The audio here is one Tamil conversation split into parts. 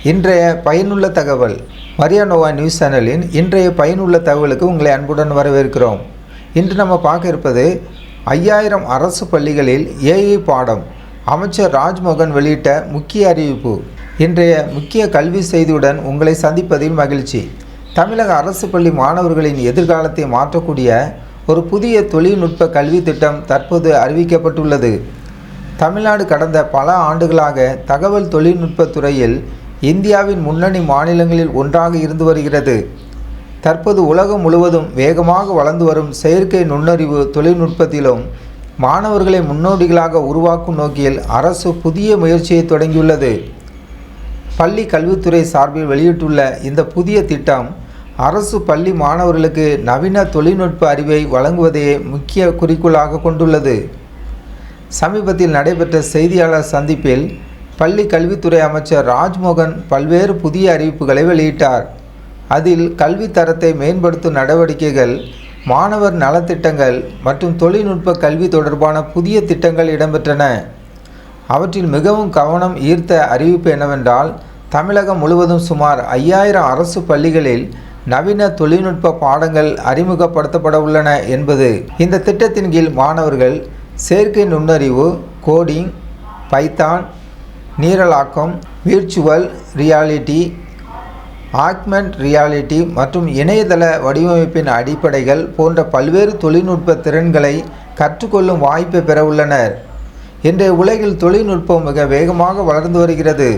இன்றைய பயனுள்ள தகவல். மரியா நோவா நியூஸ் சேனலின் இன்றைய பயனுள்ள தகவலுக்கு உங்களை அன்புடன் வரவேற்கிறோம். இன்று நம்ம பார்க்க இருப்பது 5000 அரசு பள்ளிகளில் ஏஐ பாடம். அமைச்சர் ராஜ்மோகன் வெளியிட்ட முக்கிய அறிவிப்பு. இன்றைய முக்கிய கல்வி செய்தியுடன் உங்களை சந்திப்பதில் மகிழ்ச்சி. தமிழக அரசு பள்ளி மாணவர்களின் எதிர்காலத்தை மாற்றக்கூடிய ஒரு புதிய தொழில்நுட்ப கல்வி திட்டம் தற்போது அறிவிக்கப்பட்டுள்ளது. தமிழ்நாடு கடந்த பல ஆண்டுகளாக தகவல் தொழில்நுட்ப துறையில் இந்தியாவின் முன்னணி மாநிலங்களில் ஒன்றாக இருந்து வருகிறது. தற்போது உலகம் முழுவதும் வேகமாக வளர்ந்து வரும் செயற்கை நுண்ணறிவு தொழில்நுட்பத்திலும் மாணவர்களை முன்னோடிகளாக உருவாக்கும் நோக்கில் அரசு புதிய முயற்சியை தொடங்கியுள்ளது. பள்ளி கல்வித்துறை சார்பில் வெளியிட்டுள்ள இந்த புதிய திட்டம் அரசு பள்ளி மாணவர்களுக்கு நவீன தொழில்நுட்ப அறிவை வழங்குவதையே முக்கிய குறிக்கோளாக கொண்டுள்ளது. சமீபத்தில் நடைபெற்ற செய்தியாளர் சந்திப்பில் பள்ளி கல்வித்துறை அமைச்சர் ராஜ்மோகன் பல்வேறு புதிய அறிவிப்புகளை வெளியிட்டார். அதில் கல்வி தரத்தை மேம்படுத்தும் நடவடிக்கைகள், மாணவர் நலத்திட்டங்கள் மற்றும் தொழில்நுட்ப கல்வி தொடர்பான புதிய திட்டங்கள் இடம்பெற்றன. அவற்றில் மிகவும் கவனம் ஈர்த்த அறிவிப்பு என்னவென்றால், தமிழகம் முழுவதும் சுமார் 5000 அரசு பள்ளிகளில் நவீன தொழில்நுட்ப பாடங்கள் அறிமுகப்படுத்தப்பட உள்ளன என்பது. இந்த திட்டத்தின் கீழ் மாணவர்கள் செயற்கை நுண்ணறிவு, கோடிங், பைத்தான், நீரலாக்கம், விர்ச்சுவல் ரியாலிட்டி, ஆக்மெண்ட் ரியாலிட்டி மற்றும் இணையதள வடிவமைப்பின் அடிப்படைகள் போன்ற பல்வேறு தொழில்நுட்ப திறன்களை கற்றுக்கொள்ளும் வாய்ப்பை பெற உள்ளனர். இன்றைய உலகில் தொழில்நுட்பம் மிக வேகமாக வளர்ந்து வருகிறது.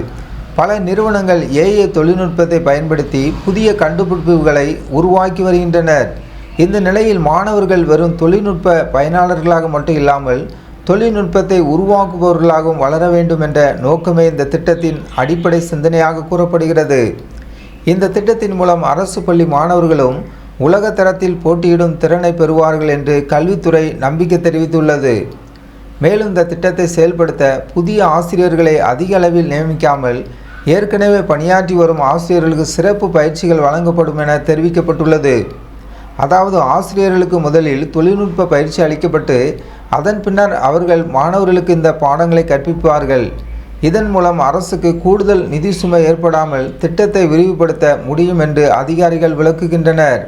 பல நிறுவனங்கள் ஏஐ தொழில்நுட்பத்தை பயன்படுத்தி புதிய கண்டுபிடிப்புகளை உருவாக்கி வருகின்றனர். இந்த நிலையில் மாணவர்கள் வெறும் தொழில்நுட்ப பயனாளர்களாக மட்டும் இல்லாமல் தொழில்நுட்பத்தை உருவாக்குபவர்களாகவும் வளர வேண்டும் என்ற நோக்கமே இந்த திட்டத்தின் அடிப்படை சிந்தனையாக கூறப்படுகிறது. இந்த திட்டத்தின் மூலம் அரசு பள்ளி மாணவர்களும் உலக தரத்தில் போட்டியிடும் திறனை பெறுவார்கள் என்று கல்வித்துறை நம்பிக்கை தெரிவித்துள்ளது. மேலும் இந்த திட்டத்தை செயல்படுத்த புதிய ஆசிரியர்களை அதிக அளவில் நியமிக்காமல் ஏற்கனவே பணியாற்றி வரும் ஆசிரியர்களுக்கு சிறப்பு பயிற்சிகள் வழங்கப்படும் என தெரிவிக்கப்பட்டுள்ளது. அதாவது ஆசிரியர்களுக்கு முதலில் தொழில்நுட்ப பயிற்சி அளிக்கப்பட்டு அதன் பின்னர் அவர்கள் மாணவர்களுக்கு இந்த பாடங்களை கற்பிப்பார்கள். இதன் மூலம் அரசுக்கு கூடுதல் நிதி சுமை ஏற்படாமல் திட்டத்தை விரிவுபடுத்த முடியும் என்று அதிகாரிகள் விளக்குகின்றனர்.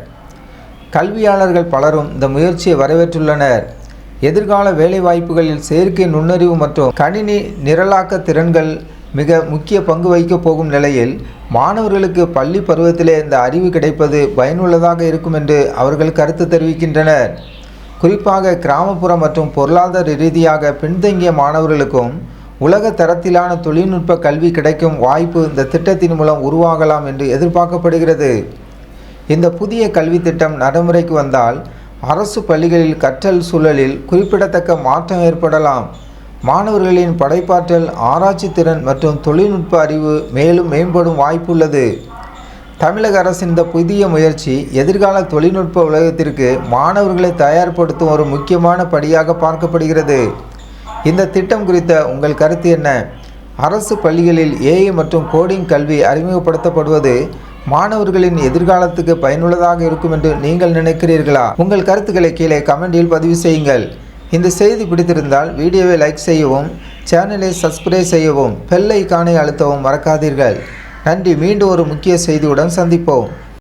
கல்வியாளர்கள் பலரும் இந்த முயற்சியை வரவேற்றுள்ளனர். எதிர்கால வேலைவாய்ப்புகளில் செயற்கை நுண்ணறிவு மற்றும் கணினி நிரலாக்க திறன்கள் மிக முக்கிய பங்கு வகிக்கப் போகும் நிலையில் மாணவர்களுக்கு பள்ளி பருவத்திலே இந்த அறிவு கிடைப்பது பயனுள்ளதாக இருக்கும் என்று அவர்கள் கருத்து தெரிவிக்கின்றனர். குறிப்பாக கிராமப்புற மற்றும் பொருளாதார ரீதியாக பின்தங்கிய மாணவர்களுக்கும் உலக தரத்திலான தொழில்நுட்ப கல்வி கிடைக்கும் வாய்ப்பு இந்த திட்டத்தின் மூலம் உருவாகலாம் என்று எதிர்பார்க்கப்படுகிறது. இந்த புதிய கல்வி திட்டம் நடைமுறைக்கு வந்தால் அரசு பள்ளிகளில் கற்றல் சூழலில் குறிப்பிடத்தக்க மாற்றம் ஏற்படலாம். மாணவர்களின் படைப்பாற்றல், ஆராய்ச்சி திறன் மற்றும் தொழில்நுட்ப அறிவு மேலும் மேம்படும் வாய்ப்புள்ளது. தமிழக அரசின் இந்த புதிய முயற்சி எதிர்கால தொழில்நுட்ப உலகத்திற்கு மாணவர்களை தயார்படுத்தும் ஒரு முக்கியமான படியாக பார்க்கப்படுகிறது. இந்த திட்டம் குறித்த உங்கள் கருத்து என்ன? அரசு பள்ளிகளில் ஏஐ மற்றும் கோடிங் கல்வி அறிமுகப்படுத்தப்படுவது மாணவர்களின் எதிர்காலத்துக்கு பயனுள்ளதாக இருக்கும் என்று நீங்கள் நினைக்கிறீர்களா? உங்கள் கருத்துக்களை கீழே கமெண்டில் பதிவு செய்யுங்கள். இந்த செய்தி பிடித்திருந்தால் வீடியோவை லைக் செய்யவும், சேனலை சப்ஸ்கிரைப் செய்யவும், பெல் ஐகானை அழுத்தவும் மறக்காதீர்கள். நன்றி. மீண்டும் ஒரு முக்கிய செய்தியுடன் சந்திப்போம்.